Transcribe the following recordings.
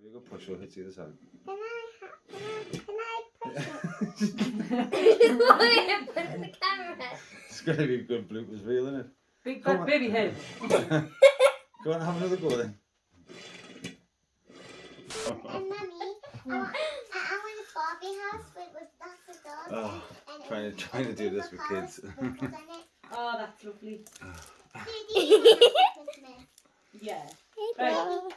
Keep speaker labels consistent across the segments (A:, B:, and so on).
A: You go push or hit the other side.
B: Can I push it?
C: Put in the camera.
A: It's going to be a good bloopers reel, isn't it?
D: Big
A: Come
D: fat
A: on.
D: baby head.
A: Go on, have another go then.
B: And Mummy, I want a Barbie house with lots of dogs.
A: Oh,
B: and
A: trying to do this with kids.
D: Oh, that's lovely.
B: Christmas.
D: Yeah.
C: Right.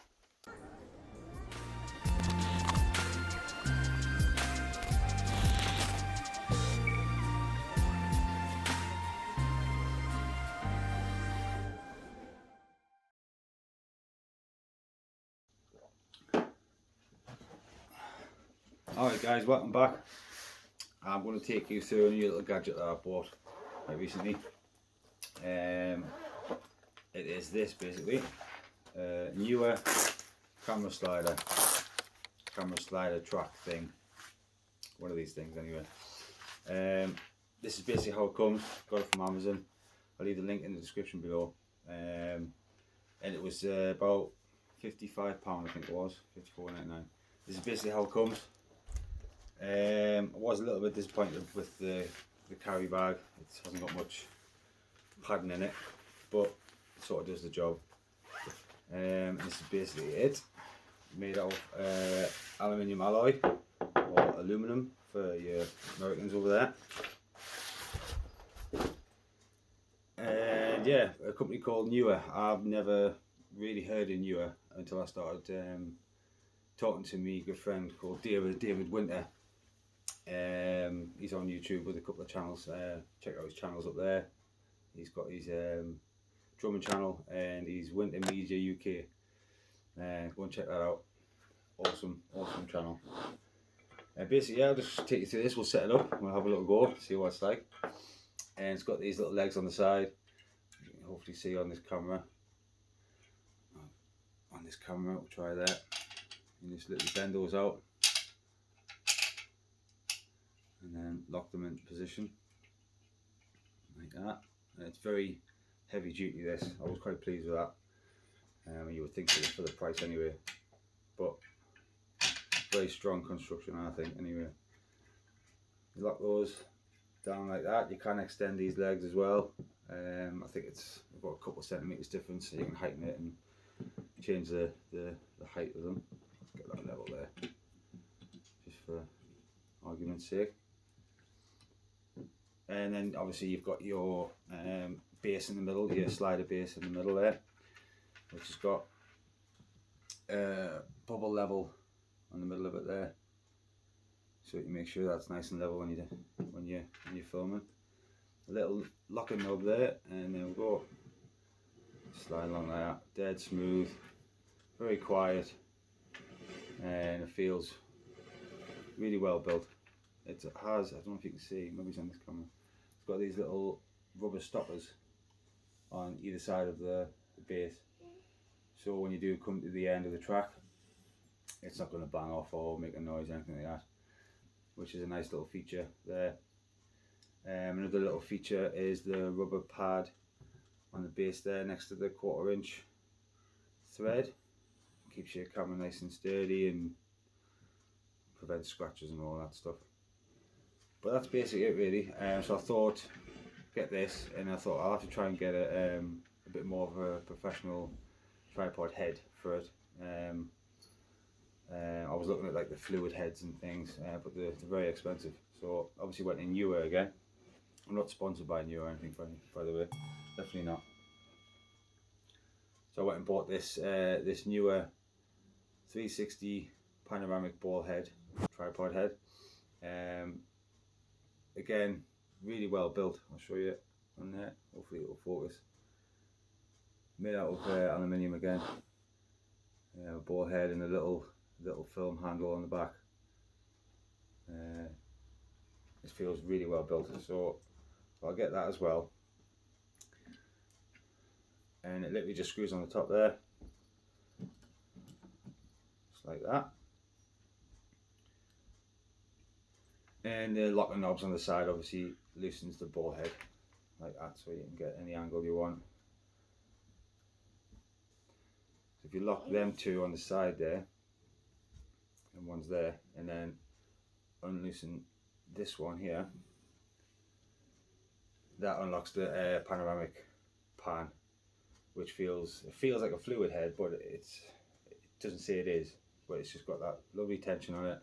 A: Alright guys, welcome back. I'm going to take you through a new little gadget that I bought quite recently. It is this basically. Neewer camera slider track thing. One of these things anyway. This is basically how it comes. Got it from Amazon. I'll leave the link in the description below. And it was about £55 I think it was, £54.99. This is basically how it comes. I was a little bit disappointed with the carry bag. It hasn't got much padding in it, but it sort of does the job. This is basically it. Made out of aluminium alloy or aluminum for your Americans over there. And yeah, a company called Neewer. I've never really heard of Neewer until I started talking to me good friend called David Winter. He's on YouTube with a couple of channels. Check out his channels up there. He's got his drumming channel and his Winter Media UK. Go and check that out. Awesome channel. Basically, yeah, I'll just take you through this. We'll set it up. We'll have a little go, see what it's like. And it's got these little legs on the side. You can hopefully see on this camera. We'll try that. You just literally bend those out. And then lock them into position like that. And it's very heavy duty this. I was quite pleased with that. You would think it was for the price anyway, but very strong construction I think anyway. You lock those down like that. You can extend these legs as well. I think it's about a couple of centimeters difference, so you can heighten it and change the height of them. Get that level there, just for argument's sake. And then obviously you've got your base in the middle, your slider base in the middle there, which has got bubble level on the middle of it there, so you can make sure that's nice and level when you're filming. A little locking knob there, and then we'll go slide along like that, dead smooth, very quiet, and it feels really well built. It has, I don't know if you can see, maybe it's on this camera, it's got these little rubber stoppers on either side of the base, so when you do come to the end of the track, it's not going to bang off or make a noise or anything like that, which is a nice little feature there. Another little feature is the rubber pad on the base there next to the 1/4 inch thread. Keeps your camera nice and sturdy and prevents scratches and all that stuff. But that's basically it really. So I thought, get this, and I thought I'll have to try and get a bit more of a professional tripod head for it. I was looking at like the fluid heads and things, but they're very expensive. So obviously went in Neewer again. I'm not sponsored by Neewer or anything, by the way, definitely not. So I went and bought this this Neewer 360 panoramic ball head, tripod head. Again, really well built. I'll show you on there. Hopefully it will focus. Made out of aluminium again. A ball head and a little film handle on the back. This feels really well built, so I'll get that as well. And it literally just screws on the top there, just like that. And the locker knobs on the side obviously loosens the ball head like that, so you can get any angle you want. So if you lock them two on the side there, and one's there, and then unloosen this one here. That unlocks the panoramic pan, which feels like a fluid head, but it doesn't say it is, but it's just got that lovely tension on it.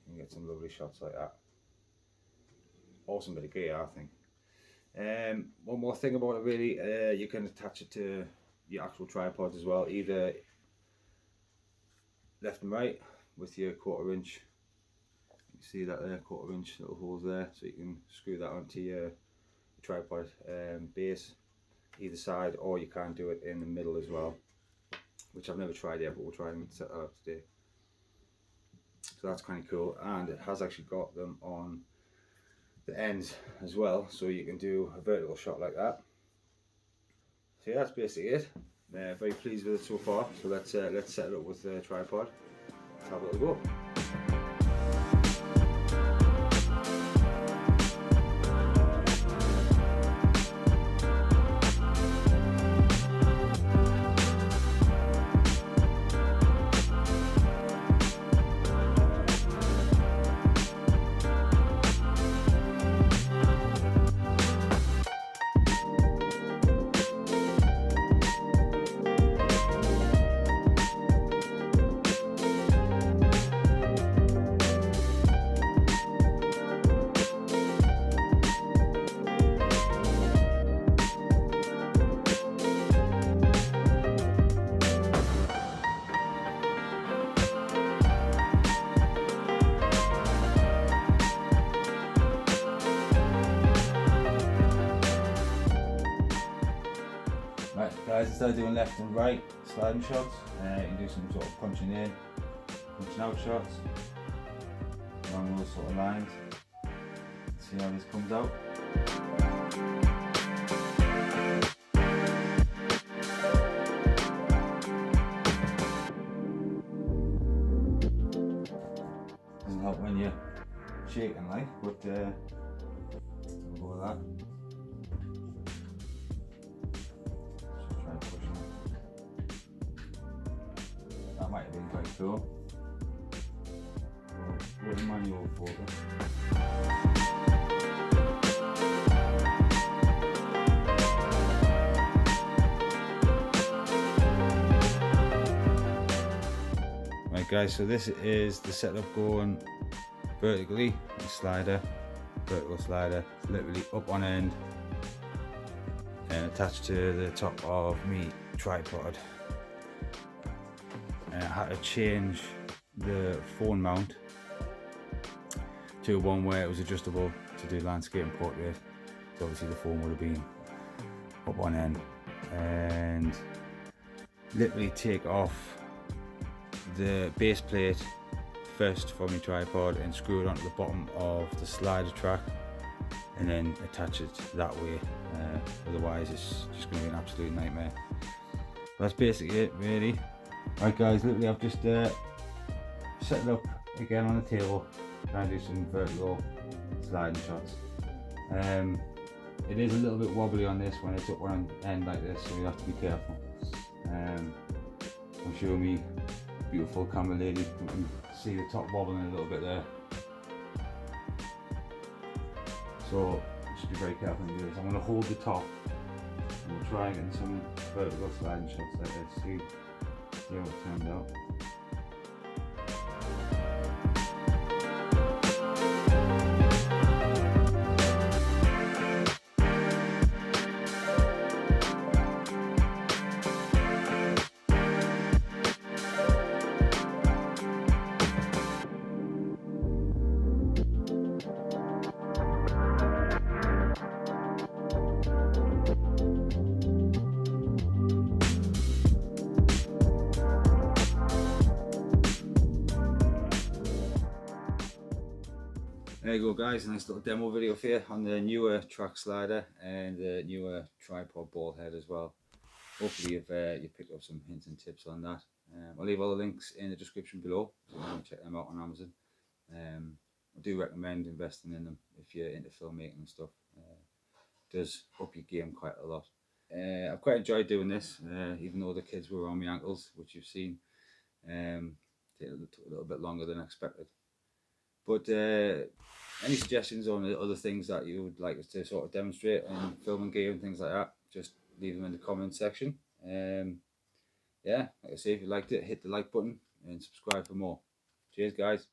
A: You can get some lovely shots like that. Awesome bit of gear, I think. One more thing about it, really, you can attach it to your actual tripod as well, either left and right with your 1/4 inch. You can see that there, 1/4 inch little holes there, so you can screw that onto your tripod base either side, or you can do it in the middle as well, which I've never tried yet, but we'll try and set that up today. So that's kind of cool, and it has actually got them on the ends as well, so you can do a vertical shot like that. So yeah, that's basically it. Very pleased with it so far. So let's set it up with the tripod. Let's have a little go. Right guys, instead of doing left and right sliding shots, you can do some sort of punching in, punching out shots along those sort of lines. Let's see how this comes out. Doesn't help when you're shaking like, but we'll go with that. That might have been quite cool. With a manual focus. Right guys, so this is the setup going vertically, the slider, vertical slider, literally up on end and attached to the top of me tripod. I had to change the phone mount to one where it was adjustable to do landscape and portrait, so obviously the phone would have been up on end, and literally take off the base plate first from your tripod and screw it onto the bottom of the slider track and then attach it that way, otherwise it's just going to be an absolute nightmare. That's basically it really. Right guys, literally I've just set it up again on the table, trying to do some vertical sliding shots. It is a little bit wobbly on this when it's up on end like this, so you have to be careful. I'm sure me beautiful camera lady, you can see the top wobbling a little bit there. So just be very careful when you do this. I'm going to hold the top and we'll try and get some vertical sliding shots like this. See how it turns out. There you go guys, a nice little demo video for you on the Neewer track slider and the Neewer tripod ball head as well. Hopefully you've picked up some hints and tips on that. I'll leave all the links in the description below, so you can check them out on Amazon. I do recommend investing in them if you're into filmmaking and stuff. It does up your game quite a lot. I've quite enjoyed doing this, even though the kids were on my ankles, which you've seen. take a little bit longer than expected. But any suggestions on other things that you would like us to sort of demonstrate in filming gear and things like that, just leave them in the comment section. Yeah, like I say, if you liked it, hit the like button and subscribe for more. Cheers, guys.